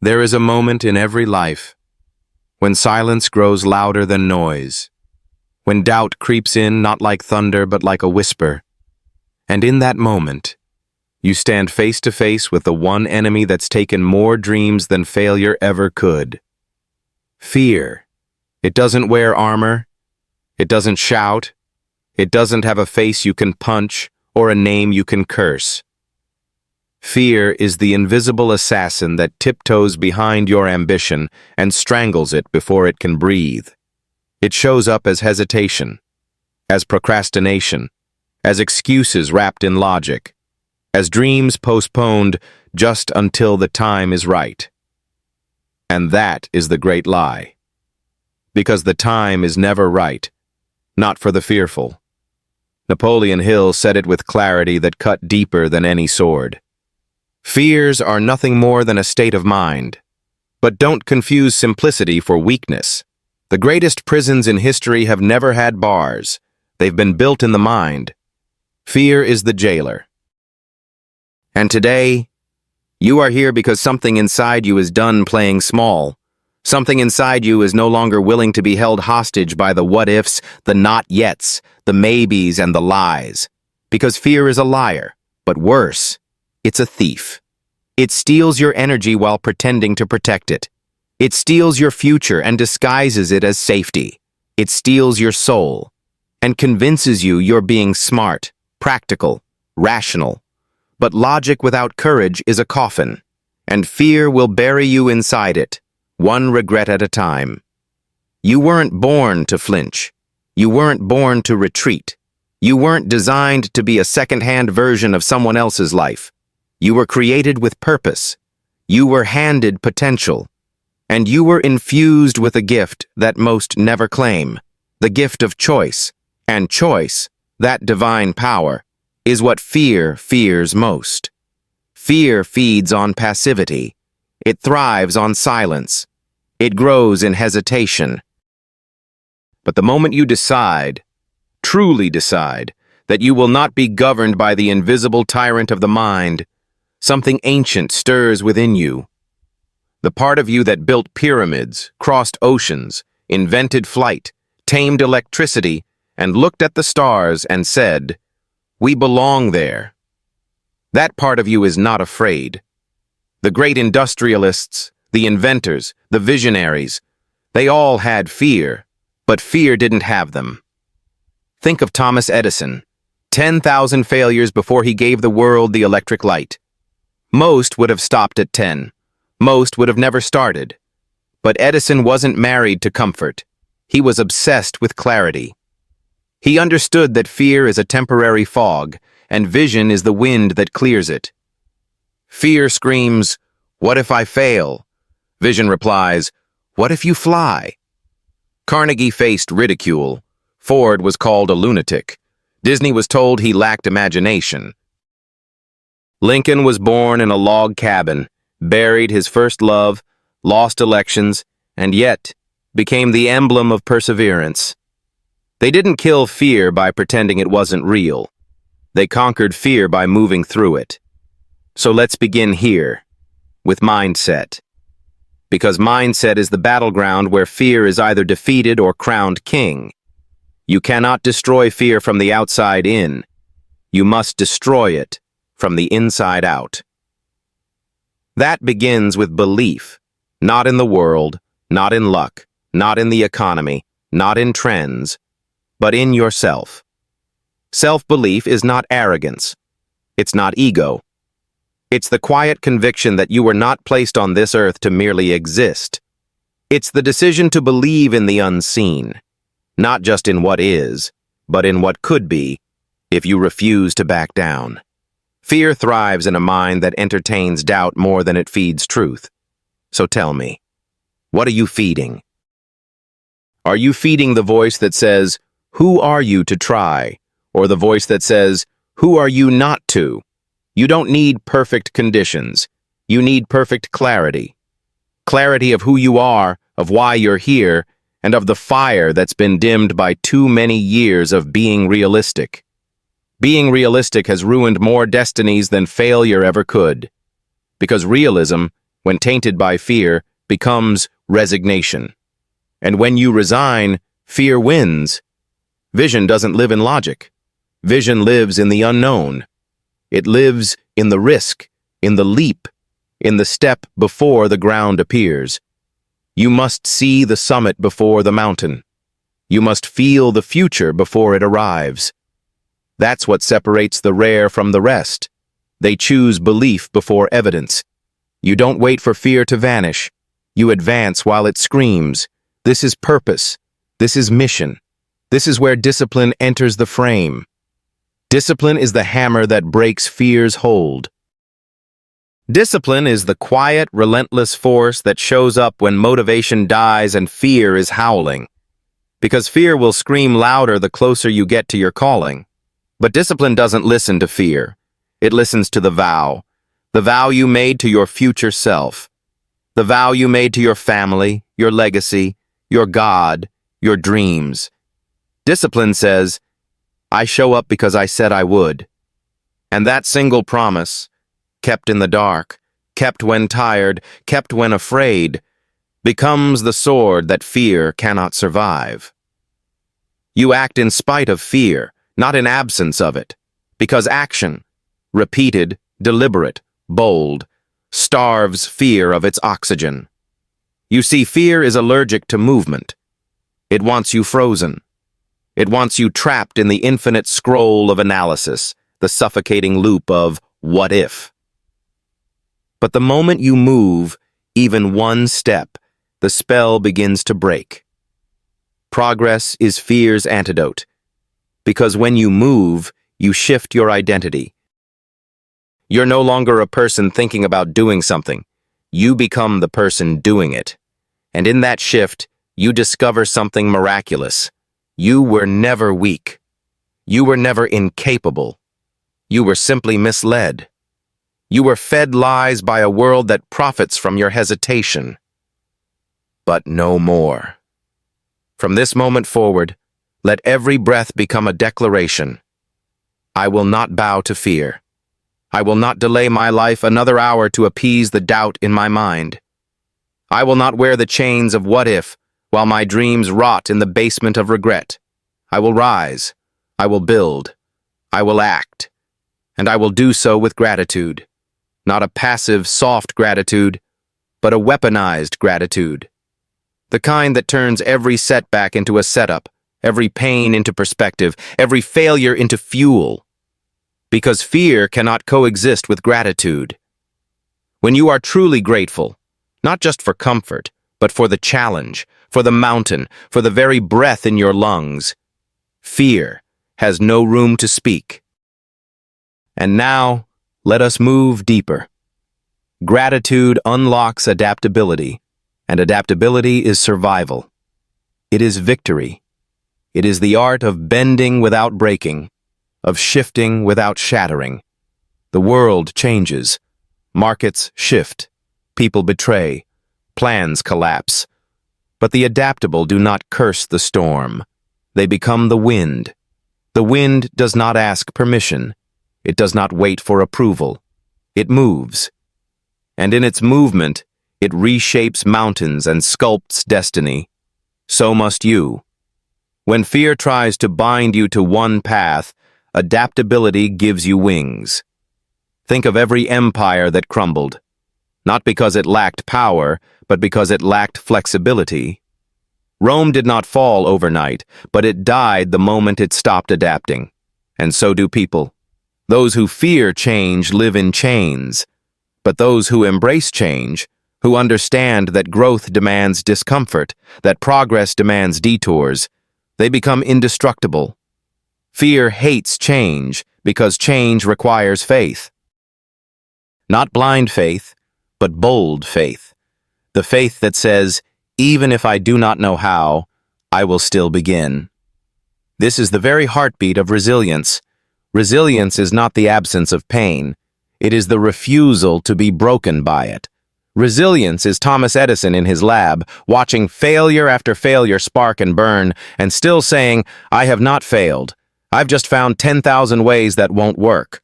There is a moment in every life when silence grows louder than noise, when doubt creeps in not like thunder but like a whisper. And in that moment, you stand face to face with the one enemy that's taken more dreams than failure ever could. Fear. It doesn't wear armor. It doesn't shout. It doesn't have a face you can punch or a name you can curse. Fear is the invisible assassin that tiptoes behind your ambition and strangles it before it can breathe. It shows up as hesitation, as procrastination, as excuses wrapped in logic, as dreams postponed just until the time is right. And that is the great lie. Because the time is never right, not for the fearful. Napoleon Hill said it with clarity that cut deeper than any sword. Fears are nothing more than a state of mind. But don't confuse simplicity for weakness. The greatest prisons in history have never had bars. They've been built in the mind. Fear is the jailer. And today, you are here because something inside you is done playing small. Something inside you is no longer willing to be held hostage by the what-ifs, the not-yets, the maybes, and the lies. Because fear is a liar, but worse, it's a thief. It steals your energy while pretending to protect it. It steals your future and disguises it as safety. It steals your soul and convinces you you're being smart, practical, rational. But logic without courage is a coffin, and fear will bury you inside it, one regret at a time. You weren't born to flinch. You weren't born to retreat. You weren't designed to be a second-hand version of someone else's life. You were created with purpose. You were handed potential. And you were infused with a gift that most never claim, the gift of choice. And choice, that divine power, is what fear fears most. Fear feeds on passivity. It thrives on silence. It grows in hesitation. But the moment you decide, truly decide, that you will not be governed by the invisible tyrant of the mind, something ancient stirs within you. The part of you that built pyramids, crossed oceans, invented flight, tamed electricity, and looked at the stars and said, "We belong there." That part of you is not afraid. The great industrialists, the inventors, the visionaries, they all had fear, but fear didn't have them. Think of Thomas Edison, 10,000 failures before he gave the world the electric light. Most would have stopped at 10. Most would have never started. But Edison wasn't married to comfort. He was obsessed with clarity. He understood that fear is a temporary fog, and vision is the wind that clears it. Fear screams, "What if I fail?" Vision replies, "What if you fly?" Carnegie faced ridicule. Ford was called a lunatic. Disney was told he lacked imagination. Lincoln was born in a log cabin, buried his first love, lost elections, and yet became the emblem of perseverance. They didn't kill fear by pretending it wasn't real. They conquered fear by moving through it. So let's begin here, with mindset. Because mindset is the battleground where fear is either defeated or crowned king. You cannot destroy fear from the outside in. You must destroy it from the inside out. That begins with belief, not in the world, not in luck, not in the economy, not in trends, but in yourself. Self-belief is not arrogance. It's not ego. It's the quiet conviction that you were not placed on this earth to merely exist. It's the decision to believe in the unseen, not just in what is, but in what could be, if you refuse to back down. Fear thrives in a mind that entertains doubt more than it feeds truth. So tell me, what are you feeding? Are you feeding the voice that says, "Who are you to try?" Or the voice that says, "Who are you not to?" You don't need perfect conditions. You need perfect clarity. Clarity of who you are, of why you're here, and of the fire that's been dimmed by too many years of being realistic. Being realistic has ruined more destinies than failure ever could. Because realism when tainted by fear, becomes resignation. And when you resign, fear wins. Vision doesn't live in logic. Vision lives in the unknown. It lives in the risk, in the leap, in the step before the ground appears. You must see the summit before the mountain. You must feel the future before it arrives. That's what separates the rare from the rest. They choose belief before evidence. You don't wait for fear to vanish. You advance while it screams. This is purpose. This is mission. This is where discipline enters the frame. Discipline is the hammer that breaks fear's hold. Discipline is the quiet, relentless force that shows up when motivation dies and fear is howling. Because fear will scream louder the closer you get to your calling. But discipline doesn't listen to fear. It listens to the vow you made to your future self, the vow you made to your family, your legacy, your God, your dreams. Discipline says, I show up because I said I would. And that single promise, kept in the dark, kept when tired, kept when afraid, becomes the sword that fear cannot survive. You act in spite of fear, not in absence of it, because action, repeated, deliberate, bold, starves fear of its oxygen. You see, fear is allergic to movement. It wants you frozen. It wants you trapped in the infinite scroll of analysis, the suffocating loop of what if. But the moment you move, even one step, the spell begins to break. Progress is fear's antidote, because when you move, you shift your identity. You're no longer a person thinking about doing something. You become the person doing it. And in that shift, you discover something miraculous. You were never weak. You were never incapable. You were simply misled. You were fed lies by a world that profits from your hesitation. But no more. From this moment forward, let every breath become a declaration. I will not bow to fear. I will not delay my life another hour to appease the doubt in my mind. I will not wear the chains of what if, while my dreams rot in the basement of regret. I will rise. I will build. I will act. And I will do so with gratitude. Not a passive, soft gratitude, but a weaponized gratitude. The kind that turns every setback into a setup, every pain into perspective, every failure into fuel. Because fear cannot coexist with gratitude. When you are truly grateful, not just for comfort, but for the challenge, for the mountain, for the very breath in your lungs, fear has no room to speak. And now, let us move deeper. Gratitude unlocks adaptability, and adaptability is survival. It is victory. It is the art of bending without breaking, of shifting without shattering. The world changes. Markets shift. People betray. Plans collapse. But the adaptable do not curse the storm. They become the wind. The wind does not ask permission. It does not wait for approval. It moves. And in its movement, it reshapes mountains and sculpts destiny. So must you. When fear tries to bind you to one path, adaptability gives you wings. Think of every empire that crumbled, not because it lacked power, but because it lacked flexibility. Rome did not fall overnight, but it died the moment it stopped adapting. And so do people. Those who fear change live in chains, but those who embrace change, who understand that growth demands discomfort, that progress demands detours, they become indestructible. Fear hates change because change requires faith. Not blind faith, but bold faith. The faith that says, even if I do not know how, I will still begin. This is the very heartbeat of resilience. Resilience is not the absence of pain. It is the refusal to be broken by it. Resilience is Thomas Edison in his lab, watching failure after failure spark and burn, and still saying, I have not failed. I've just found 10,000 ways that won't work.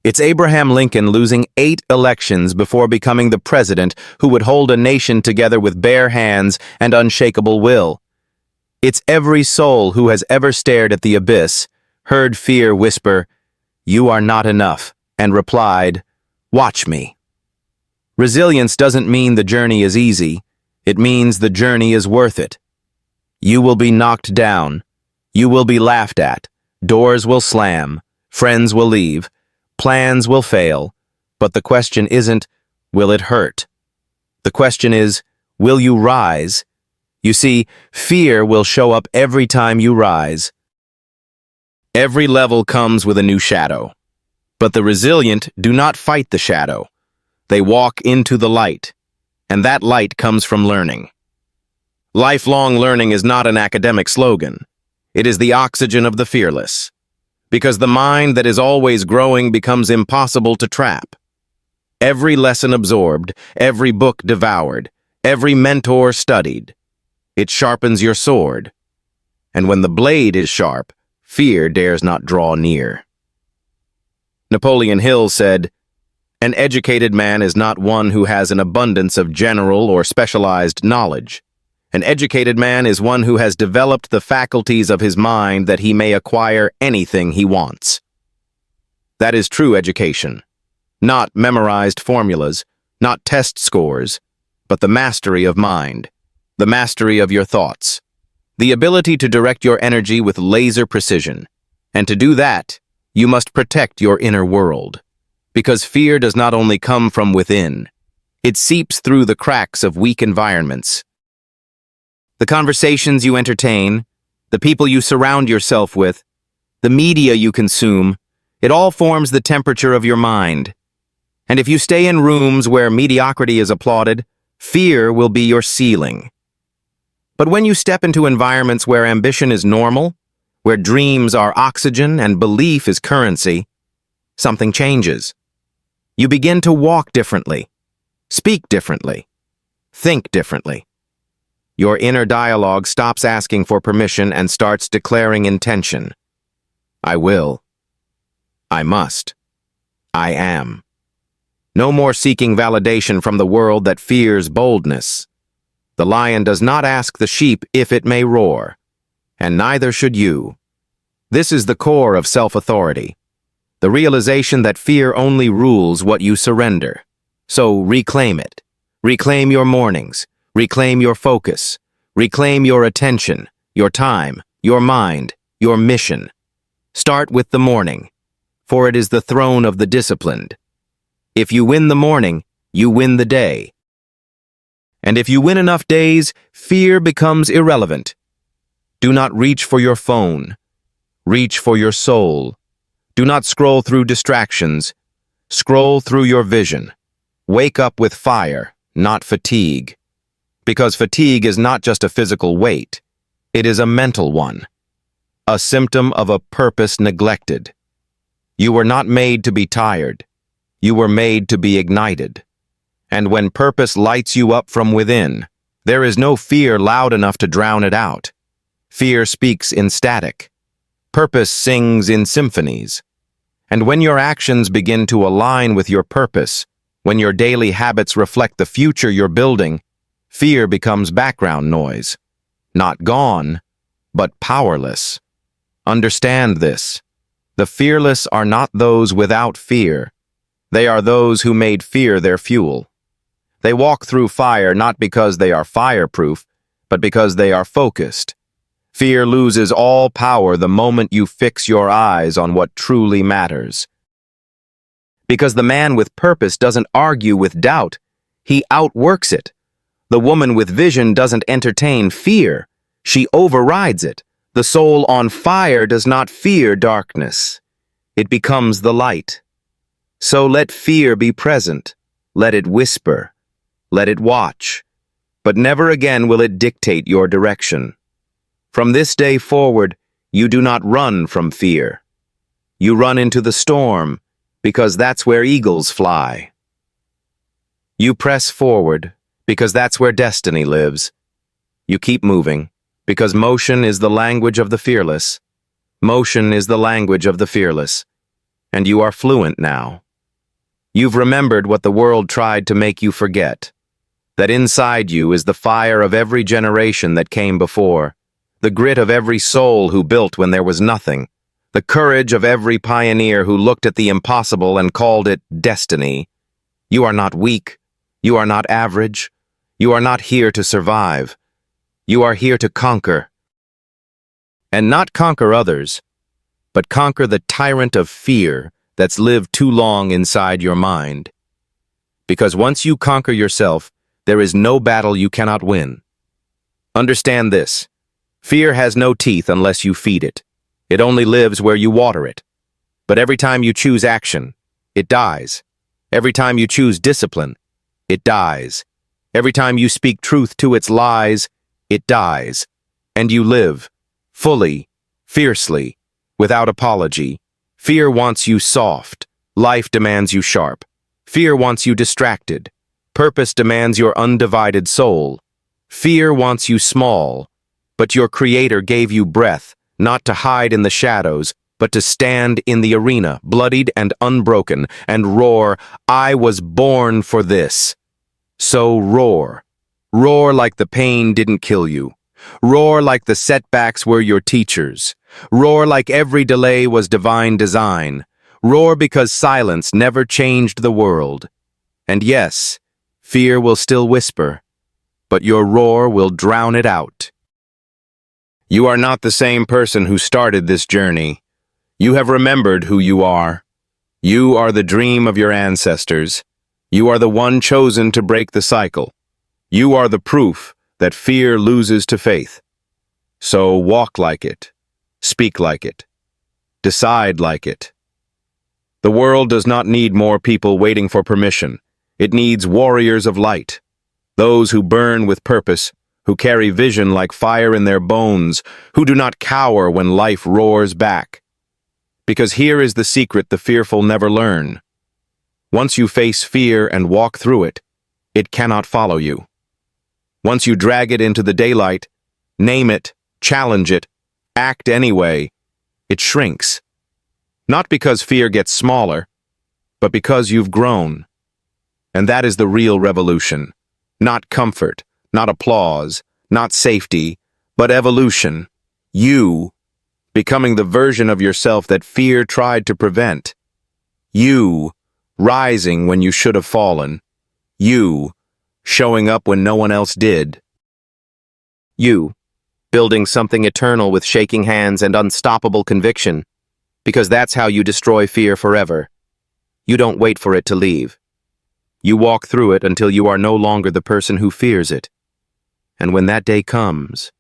It's Abraham Lincoln losing 8 elections before becoming the president who would hold a nation together with bare hands and unshakable will. It's every soul who has ever stared at the abyss, heard fear whisper, "You are not enough," and replied, "Watch me." Resilience doesn't mean the journey is easy. It means the journey is worth it. You will be knocked down. You will be laughed at. Doors will slam. Friends will leave. Plans will fail. But the question isn't, will it hurt? The question is, will you rise? You see, fear will show up every time you rise. Every level comes with a new shadow. But the resilient do not fight the shadow. They walk into the light. And that light comes from learning. Lifelong learning is not an academic slogan. It is the oxygen of the fearless. Because the mind that is always growing becomes impossible to trap. Every lesson absorbed, every book devoured, every mentor studied. It sharpens your sword. And when the blade is sharp, fear dares not draw near. Napoleon Hill said, "An educated man is not one who has an abundance of general or specialized knowledge. An educated man is one who has developed the faculties of his mind that he may acquire anything he wants." That is true education. Not memorized formulas, not test scores, but the mastery of mind, the mastery of your thoughts, the ability to direct your energy with laser precision. And to do that, you must protect your inner world. Because fear does not only come from within, it seeps through the cracks of weak environments. The conversations you entertain, the people you surround yourself with, the media you consume, it all forms the temperature of your mind. And if you stay in rooms where mediocrity is applauded, fear will be your ceiling. But when you step into environments where ambition is normal, where dreams are oxygen and belief is currency, something changes. You begin to walk differently, speak differently, think differently. Your inner dialogue stops asking for permission and starts declaring intention. I will. I must. I am. No more seeking validation from the world that fears boldness. The lion does not ask the sheep if it may roar, and neither should you. This is the core of self-authority, the realization that fear only rules what you surrender. So reclaim it. Reclaim your mornings. Reclaim your focus. Reclaim your attention, your time, your mind, your mission. Start with the morning, for it is the throne of the disciplined. If you win the morning, you win the day. And if you win enough days, fear becomes irrelevant. Do not reach for your phone. Reach for your soul. Do not scroll through distractions. Scroll through your vision. Wake up with fire, not fatigue. Because fatigue is not just a physical weight. It is a mental one. A symptom of a purpose neglected. You were not made to be tired. You were made to be ignited. And when purpose lights you up from within, there is no fear loud enough to drown it out. Fear speaks in static. Purpose sings in symphonies. And when your actions begin to align with your purpose, when your daily habits reflect the future you're building, fear becomes background noise. Not gone, but powerless. Understand this. The fearless are not those without fear. They are those who made fear their fuel. They walk through fire not because they are fireproof, but because they are focused. Fear loses all power the moment you fix your eyes on what truly matters. Because the man with purpose doesn't argue with doubt, he outworks it. The woman with vision doesn't entertain fear, she overrides it. The soul on fire does not fear darkness. It becomes the light. So let fear be present. Let it whisper. Let it watch. But never again will it dictate your direction. From this day forward, you do not run from fear. You run into the storm, because that's where eagles fly. You press forward, because that's where destiny lives. You keep moving, because motion is the language of the fearless. Motion is the language of the fearless. and you are fluent now. You've remembered what the world tried to make you forget, that inside you is the fire of every generation that came before, the grit of every soul who built when there was nothing, the courage of every pioneer who looked at the impossible and called it destiny. You are not weak. You are not average. You are not here to survive. You are here to conquer. And not conquer others, but conquer the tyrant of fear that's lived too long inside your mind. Because once you conquer yourself, there is no battle you cannot win. Understand this. Fear has no teeth unless you feed it. It only lives where you water it. But every time you choose action, it dies. Every time you choose discipline, it dies. Every time you speak truth to its lies, it dies. And you live, fully, fiercely, without apology. Fear wants you soft. Life demands you sharp. Fear wants you distracted. Purpose demands your undivided soul. Fear wants you small. But your Creator gave you breath, not to hide in the shadows, but to stand in the arena, bloodied and unbroken, and roar, "I was born for this." So roar. Roar like the pain didn't kill you. Roar like the setbacks were your teachers. Roar like every delay was divine design. Roar because silence never changed the world. And yes, fear will still whisper, but your roar will drown it out. You are not the same person who started this journey. You have remembered who you are. You are the dream of your ancestors. You are the one chosen to break the cycle. You are the proof that fear loses to faith. So walk like it. Speak like it. Decide like it. The world does not need more people waiting for permission. It needs warriors of light. Those who burn with purpose, who carry vision like fire in their bones, who do not cower when life roars back. Because here is the secret the fearful never learn. Once you face fear and walk through it, it cannot follow you. Once you drag it into the daylight, name it, challenge it, act anyway, it shrinks. Not because fear gets smaller, but because you've grown. And that is the real revolution. Not comfort, not applause, not safety, but evolution. You, becoming the version of yourself that fear tried to prevent. You, rising when you should have fallen. You, showing up when no one else did. You, building something eternal with shaking hands and unstoppable conviction, because that's how you destroy fear forever. You don't wait for it to leave. You walk through it until you are no longer the person who fears it. And when that day comes,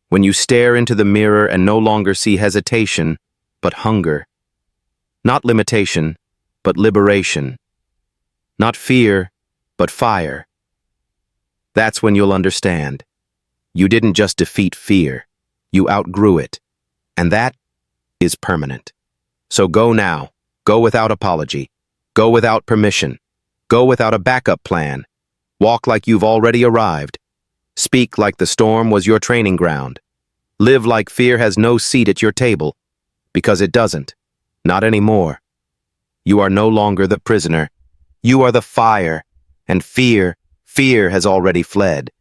when you stare into the mirror and no longer see hesitation, but hunger, not limitation, but liberation, not fear, but fire, that's when you'll understand. You didn't just defeat fear, you outgrew it, and that is permanent. So go now, go without apology, go without permission, go without a backup plan, walk like you've already arrived, speak like the storm was your training ground, live like fear has no seat at your table, because it doesn't, not anymore. You are no longer the prisoner, you are the fire, and fear has already fled.